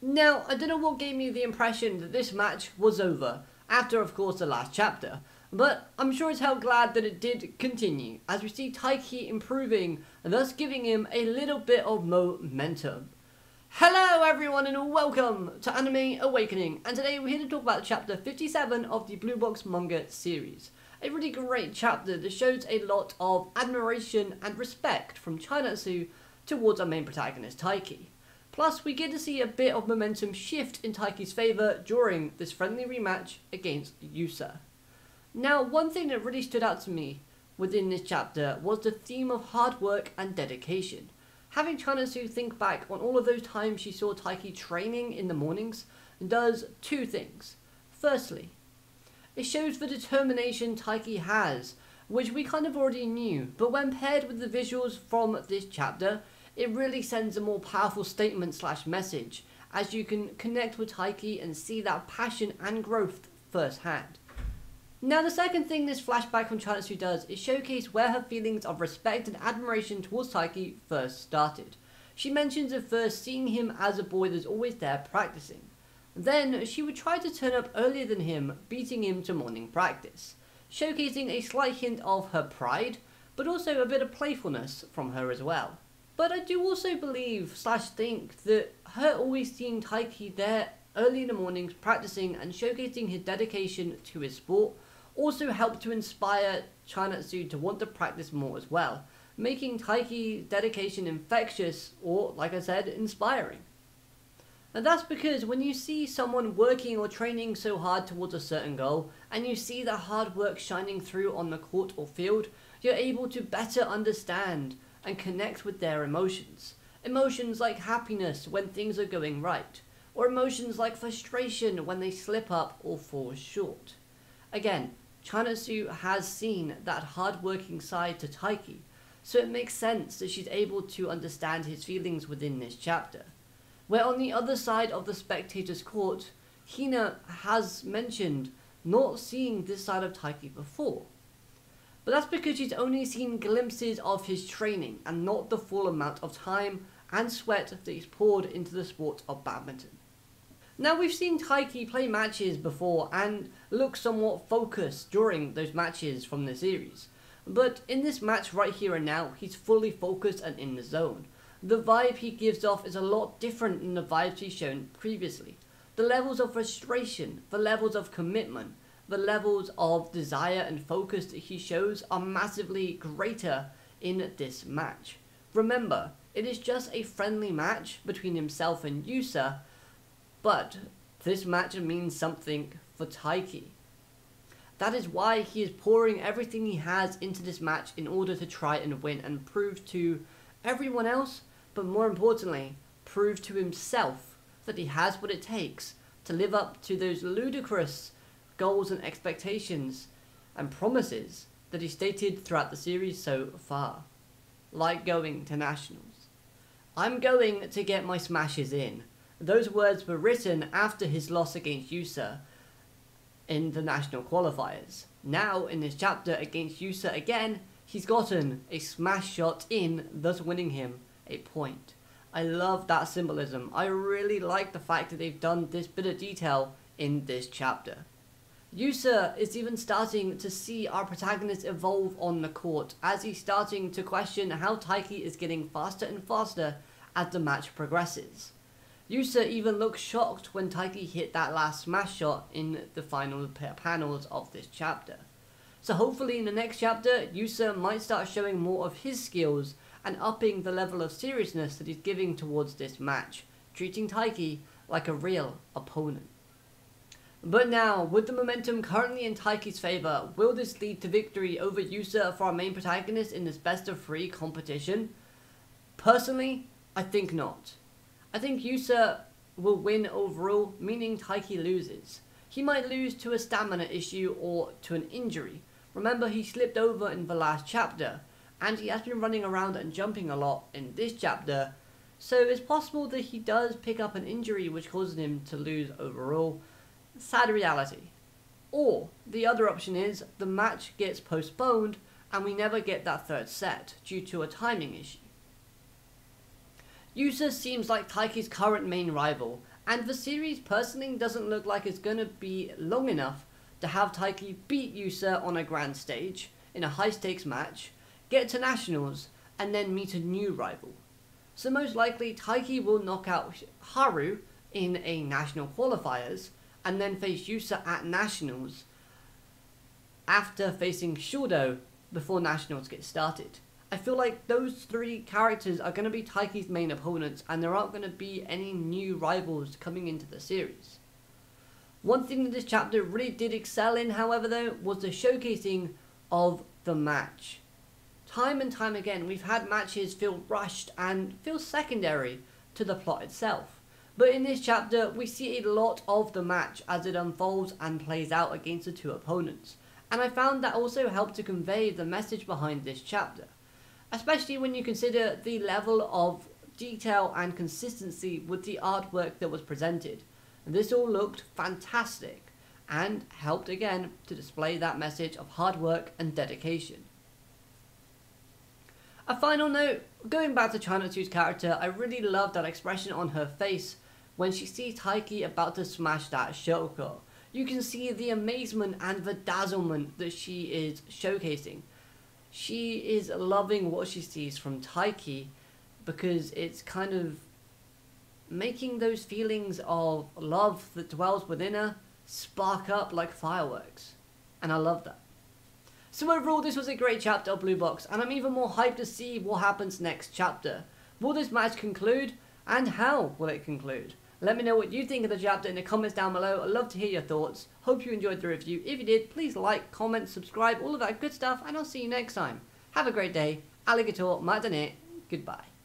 Now, I don't know what gave me the impression that this match was over, after of course the last chapter, but I'm sure as hell glad that it did continue, as we see Taiki improving, and thus giving him a little bit of momentum. Hello everyone and welcome to Anime Awakening, and today we're here to talk about chapter 57 of the Blue Box manga series. A really great chapter that shows a lot of admiration and respect from Chinastu towards our main protagonist Taiki. Plus, we get to see a bit of momentum shift in Taiki's favour during this friendly rematch against Yusa. Now, one thing that really stood out to me within this chapter was the theme of hard work and dedication. Having Chinastu think back on all of those times she saw Taiki training in the mornings does two things. Firstly, it shows the determination Taiki has, which we kind of already knew, but when paired with the visuals from this chapter, it really sends a more powerful statement / message, as you can connect with Taiki and see that passion and growth firsthand. Now, the second thing this flashback from Chinastu does is showcase where her feelings of respect and admiration towards Taiki first started. She mentions at first seeing him as a boy that's always there practicing. Then she would try to turn up earlier than him, beating him to morning practice, showcasing a slight hint of her pride, but also a bit of playfulness from her as well. But I do also believe / think that her always seeing Taiki there early in the mornings practicing and showcasing his dedication to his sport also helped to inspire Chinastu to want to practice more as well, making Taiki's dedication infectious or, like I said, inspiring. And that's because when you see someone working or training so hard towards a certain goal, and you see that hard work shining through on the court or field, you're able to better understand and connect with their emotions. Emotions like happiness when things are going right, or emotions like frustration when they slip up or fall short. Again, Chinastu has seen that hard-working side to Taiki, so it makes sense that she's able to understand his feelings within this chapter. Where on the other side of the spectator's court, Hina has mentioned not seeing this side of Taiki before. But that's because she's only seen glimpses of his training and not the full amount of time and sweat that he's poured into the sport of badminton. Now, we've seen Taiki play matches before and look somewhat focused during those matches from the series. But in this match right here and now, he's fully focused and in the zone. The vibe he gives off is a lot different than the vibes he's shown previously. The levels of frustration, the levels of commitment, the levels of desire and focus that he shows are massively greater in this match. Remember, it is just a friendly match between himself and Yusa, but this match means something for Taiki. That is why he is pouring everything he has into this match in order to try and win and prove to everyone else, but more importantly, prove to himself that he has what it takes to live up to those ludicrous goals and expectations and promises that he stated throughout the series so far. Like going to nationals. I'm going to get my smashes in. Those words were written after his loss against Yusa in the national qualifiers. Now, in this chapter against Yusa again, he's gotten a smash shot in, thus winning him a point. I love that symbolism. I really like the fact that they've done this bit of detail in this chapter. Yusa is even starting to see our protagonist evolve on the court, as he's starting to question how Taiki is getting faster and faster as the match progresses. Yusa even looks shocked when Taiki hit that last smash shot in the final panels of this chapter. So hopefully in the next chapter, Yusa might start showing more of his skills and upping the level of seriousness that he's giving towards this match, treating Taiki like a real opponent. But now, with the momentum currently in Taiki's favour, will this lead to victory over Yusa for our main protagonist in this best of 3 competition? Personally, I think not. I think Yusa will win overall, meaning Taiki loses. He might lose to a stamina issue or to an injury. Remember, he slipped over in the last chapter, and he has been running around and jumping a lot in this chapter, so it's possible that he does pick up an injury which causes him to lose overall. Sad reality. Or the other option is the match gets postponed and we never get that third set due to a timing issue. Yusa seems like Taiki's current main rival, And the series personally doesn't look like it's going to be long enough to have Taiki beat Yusa on a grand stage in a high stakes match, get to nationals, and then meet a new rival. So most likely Taiki will knock out Haru in a national qualifiers and then face Yusa at nationals after facing Shodo before nationals get started. I feel like those three characters are going to be Taiki's main opponents and there aren't going to be any new rivals coming into the series. One thing that this chapter really did excel in, however, though, was the showcasing of the match. Time and time again, we've had matches feel rushed and feel secondary to the plot itself. But in this chapter, we see a lot of the match as it unfolds and plays out against the two opponents. And I found that also helped to convey the message behind this chapter. Especially when you consider the level of detail and consistency with the artwork that was presented. This all looked fantastic and helped again to display that message of hard work and dedication. A final note, going back to Chinastu's character, I really love that expression on her face when she sees Taiki about to smash that shuttlecock. You can see the amazement and the dazzlement that she is showcasing. She is loving what she sees from Taiki because it's kind of making those feelings of love that dwells within her spark up like fireworks. And I love that. So overall, this was a great chapter of Blue Box, and I'm even more hyped to see what happens next chapter. Will this match conclude, and how will it conclude? Let me know what you think of the chapter in the comments down below. I'd love to hear your thoughts. Hope you enjoyed the review. If you did, please like, comment, subscribe, all of that good stuff, and I'll see you next time. Have a great day. Alligator, matane, goodbye.